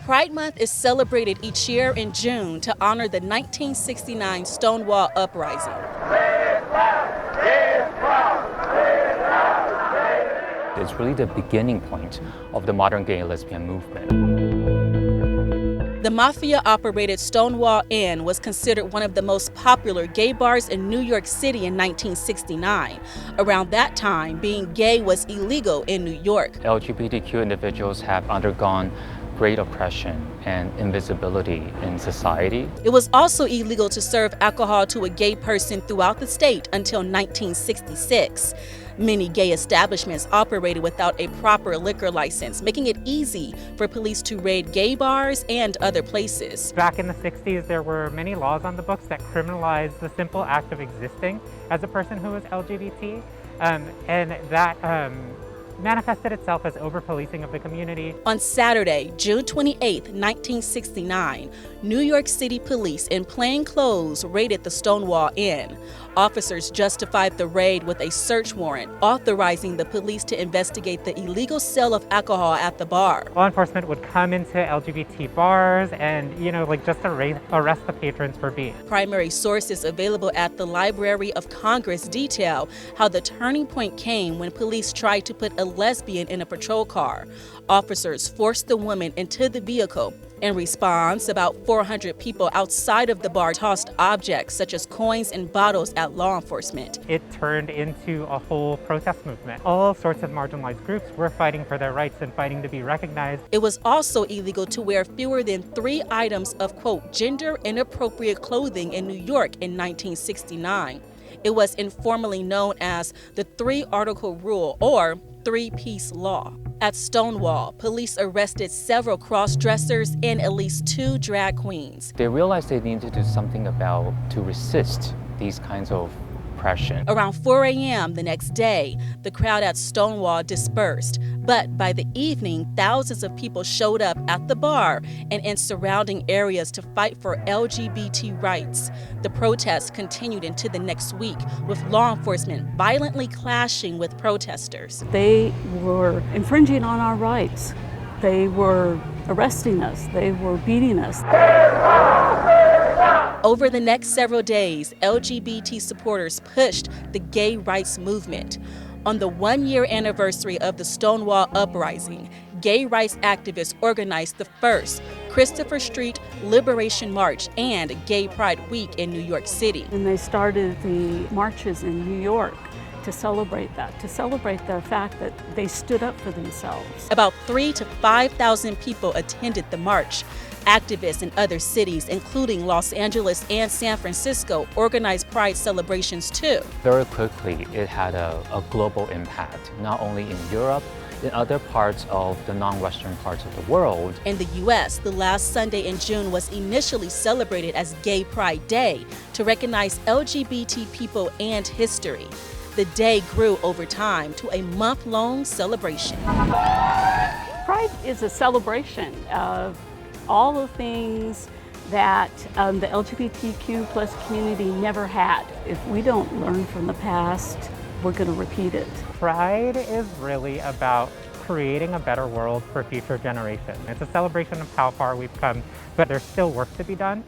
Pride Month is celebrated each year in June to honor the 1969 Stonewall Uprising. It's really the beginning point of the modern gay and lesbian movement. The mafia-operated Stonewall Inn was considered one of the most popular gay bars in New York City in 1969. Around that time, being gay was illegal in New York. LGBTQ individuals have undergone great oppression and invisibility in society. It was also illegal to serve alcohol to a gay person throughout the state until 1966. Many gay establishments operated without a proper liquor license, making it easy for police to raid gay bars and other places. Back in the 60s, there were many laws on the books that criminalized the simple act of existing as a person who was LGBT, and that manifested itself as over-policing of the community. On Saturday, June 28, 1969, New York City police in plain clothes raided the Stonewall Inn. Officers justified the raid with a search warrant, authorizing the police to investigate the illegal sale of alcohol at the bar. Law enforcement would come into LGBT bars and, just arrest the patrons for being. Primary sources available at the Library of Congress detail how the turning point came when police tried to put a lesbian in a patrol car. Officers forced the woman into the vehicle. In response, about 400 people outside of the bar tossed objects such as coins and bottles at law enforcement. It turned into a whole protest movement. All sorts of marginalized groups were fighting for their rights and fighting to be recognized. It was also illegal to wear fewer than 3 items of, quote, gender inappropriate clothing in New York in 1969. It was informally known as the 3-article rule or 3-piece law. At Stonewall, police arrested several cross-dressers and at least 2 drag queens. They realized they needed to do something to resist these kinds of oppression. Around 4 a.m. the next day, the crowd at Stonewall dispersed. But by the evening, thousands of people showed up at the bar and in surrounding areas to fight for LGBT rights. The protests continued into the next week, with law enforcement violently clashing with protesters. They were infringing on our rights. They were arresting us. They were beating us. Over the next several days, LGBT supporters pushed the gay rights movement. On the 1-year anniversary of the Stonewall Uprising, gay rights activists organized the first Christopher Street Liberation March and Gay Pride Week in New York City. And they started the marches in New York to celebrate that, to celebrate the fact that they stood up for themselves. About 3,000 to 5,000 people attended the march. Activists in other cities, including Los Angeles and San Francisco, organized Pride celebrations too. Very quickly, it had a global impact, not only in Europe, in other parts of the non-Western parts of the world. In the U.S., the last Sunday in June was initially celebrated as Gay Pride Day to recognize LGBT people and history. The day grew over time to a month-long celebration. Pride is a celebration of all the things that the LGBTQ plus community never had. If we don't learn from the past, we're going to repeat it. Pride is really about creating a better world for future generations. It's a celebration of how far we've come, but there's still work to be done.